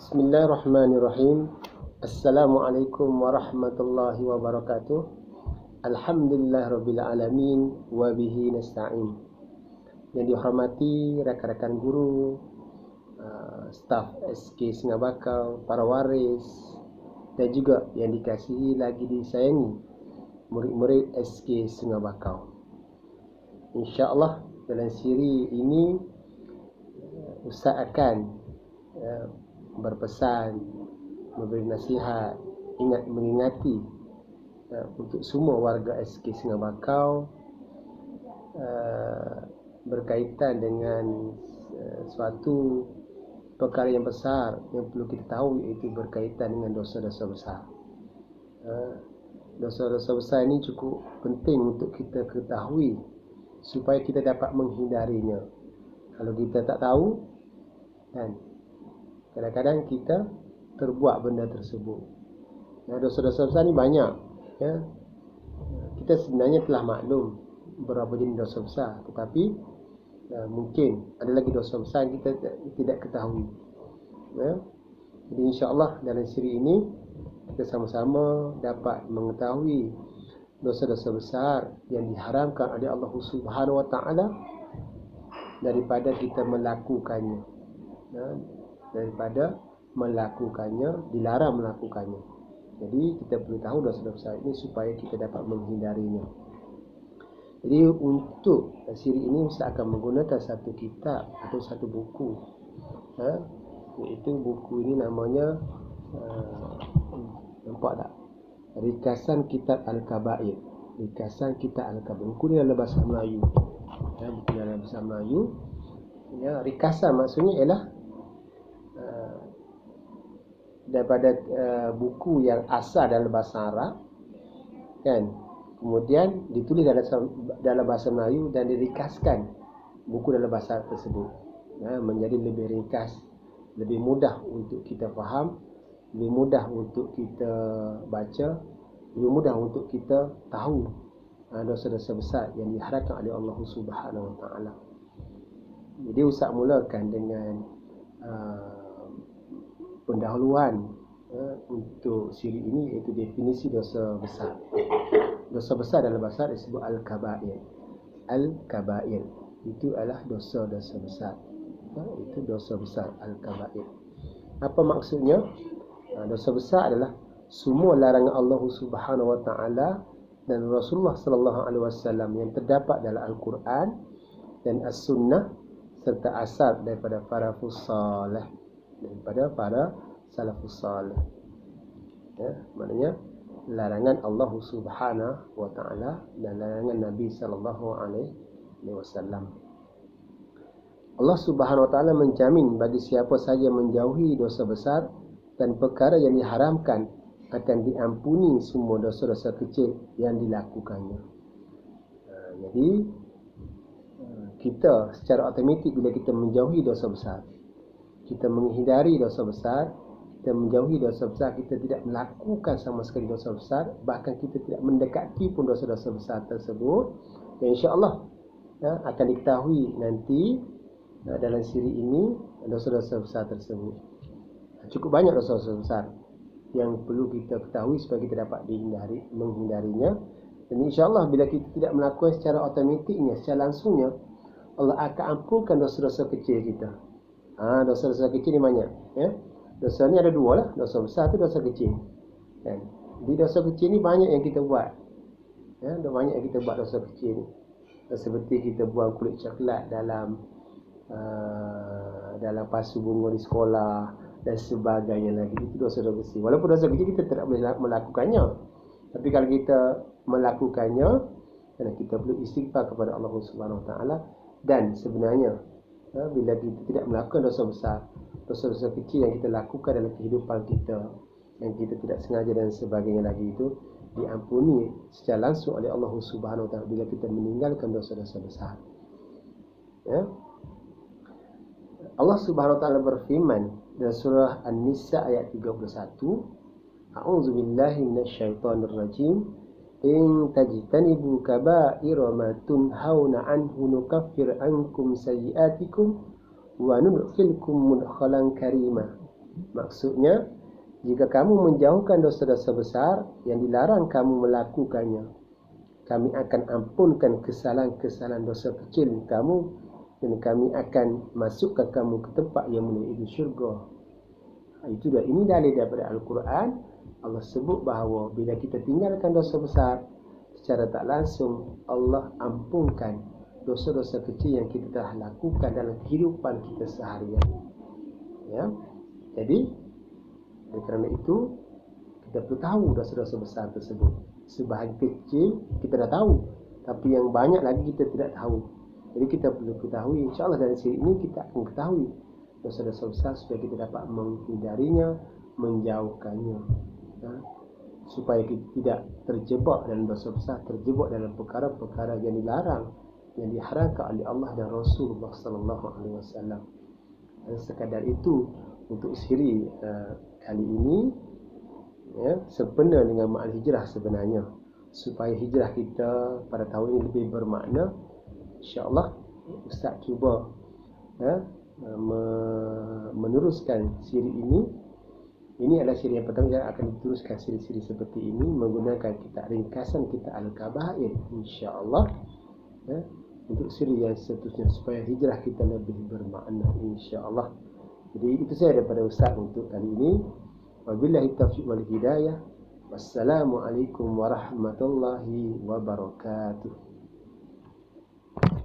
Bismillahirrahmanirrahim. Assalamualaikum warahmatullahi wabarakatuh. Alhamdulillahirabbil alamin wa bihi nasta'in. Yang dihormati rakan-rakan guru, staf SK Sungai Bakau, para waris, dan juga yang dikasihi lagi disayangi murid-murid SK Sungai Bakau. InsyaAllah dalam siri ini Ustaz akan berpesan, memberi nasihat, mengingati untuk semua warga SK Sungai Bakau berkaitan dengan suatu perkara yang besar yang perlu kita tahu, iaitu berkaitan dengan dosa-dosa besar. Dosa-dosa besar ini cukup penting untuk kita ketahui supaya kita dapat menghindarinya. Kalau kita tak tahu, dan kadang-kadang kita terbuat benda tersebut. Dosa-dosa besar ni banyak. Kita sebenarnya telah maklum berapa jenis dosa besar, tetapi mungkin ada lagi dosa besar yang kita tidak ketahui. Jadi insya-Allah dalam siri ini kita sama-sama dapat mengetahui dosa-dosa besar yang diharamkan oleh Allah Subhanahu Wa Taala daripada kita melakukannya. Dilarang melakukannya. Jadi kita perlu tahu dosa-dosa besar ini supaya kita dapat menghindarinya. Jadi untuk siri ini Ustaz akan menggunakan satu kitab atau satu buku, iaitu buku ini namanya nampak tak? Ringkasan Kitab Al-Kabair. Ringkasan Kitab Al-Kabair. Buku ini dalam bahasa Melayu. Buku dalam bahasa Melayu. Ringkasan maksudnya ialah daripada buku yang asal dalam bahasa Arab, kan, kemudian ditulis dalam bahasa Melayu dan diringkaskan buku dalam bahasa tersebut, menjadi lebih ringkas, lebih mudah untuk kita faham, lebih mudah untuk kita baca, lebih mudah untuk kita tahu dosa-dosa besar yang diharamkan oleh Allah Subhanahu Wa Taala. Jadi Ustaz mulakan dengan pendahuluan untuk siri ini, iaitu definisi dosa besar. Dosa besar dalam bahasa disebut Al-Kabair. Al-Kabair itu adalah dosa-dosa besar. Itu dosa besar Al-Kabair. Apa maksudnya? Dosa besar adalah semua larangan Allah Subhanahu Wa Taala dan Rasulullah Sallallahu Alaihi Wasallam yang terdapat dalam Al-Quran dan As-Sunnah, serta asal daripada para salih, daripada para salafus salih. Maknanya larangan Allah Subhanahu Wa Taala dan larangan Nabi Sallallahu Alaihi Wasallam. Allah Subhanahu Wa Taala menjamin bagi siapa saja menjauhi dosa besar dan perkara yang diharamkan akan diampuni semua dosa-dosa kecil yang dilakukannya. Jadi kita secara automatik bila kita menjauhi dosa besar, kita menghindari dosa besar, kita menjauhi dosa besar, kita tidak melakukan sama sekali dosa besar, bahkan kita tidak mendekati pun dosa-dosa besar tersebut, dan insya-Allah akan diketahui nanti dalam siri ini dosa-dosa besar tersebut. Cukup banyak dosa-dosa besar yang perlu kita ketahui supaya kita dapat menghindarinya. Dan insya-Allah bila kita tidak melakukan secara automatiknya, secara langsungnya, Allah akan ampunkan dosa-dosa kecil kita. Dosa-dosa kecil ni banyak. Dosa ni ada dua lah. Dosa besar tu, dosa kecil. Di dosa kecil ni banyak yang kita buat. Banyak yang kita buat dosa kecil ni. Seperti kita buang kulit coklat dalam pasu bunga di sekolah dan sebagainya lagi. Itu dosa-dosa kecil. Walaupun dosa kecil kita tidak boleh melakukannya, tapi kalau kita melakukannya, dan kita perlu istighfar kepada Allah Subhanahu Wa Taala. Dan sebenarnya bila kita tidak melakukan dosa besar, dosa-dosa kecil yang kita lakukan dalam kehidupan kita, yang kita tidak sengaja dan sebagainya lagi, itu diampuni secara langsung oleh Allah Subhanahu Wa Taala bila kita meninggalkan dosa-dosa besar. Allah Subhanahu Wa Taala berfirman dalam surah An-Nisa ayat 31, A'udzubillahi minasyaitonir rajim. In tajtanibu kaba'ira ma tunhauna anhu nukaffir ankum sayyi'atikum wa nudkhilkum mudkhalan karima. Maksudnya, jika kamu menjauhkan dosa-dosa besar yang dilarang kamu melakukannya, kami akan ampunkan kesalahan-kesalahan dosa kecil kamu, dan kami akan masukkan kamu ke tempat yang mulia, itu syurga. Itu dah, ini dalil daripada Al-Quran. Allah sebut bahawa bila kita tinggalkan dosa besar, secara tak langsung Allah ampunkan dosa-dosa kecil yang kita telah lakukan dalam kehidupan kita seharian. Ya. Jadi, kerana itu kita perlu tahu dosa-dosa besar tersebut. Sebahagian kecil kita dah tahu, tapi yang banyak lagi kita tidak tahu. Jadi kita perlu ketahui, insya-Allah dari sini ini kita akan ketahui dosa-dosa besar supaya kita dapat menghindarinya, menjauhkannya. Supaya kita tidak terjebak dalam dosa besar, terjebak dalam perkara-perkara yang dilarang, yang diharamkan oleh Allah dan Rasulullah sallallahu alaihi wasallam. Dan sekadar itu untuk siri kali ini, ya, sempena dengan makna hijrah sebenarnya. Supaya hijrah kita pada tahun ini lebih bermakna, insya-Allah Ustaz cuba meneruskan siri ini. Ini adalah siri yang pertama yang akan diteruskan siri-siri seperti ini menggunakan kitab ringkasan kita Al-Kaba'ir, insya-Allah, ya, untuk siri yang seterusnya supaya hijrah kita lebih bermakna, insya-Allah. Jadi itu saja daripada Ustaz untuk kali ini. Wabillahi taufiq wal hidayah. Wassalamualaikum warahmatullahi wabarakatuh.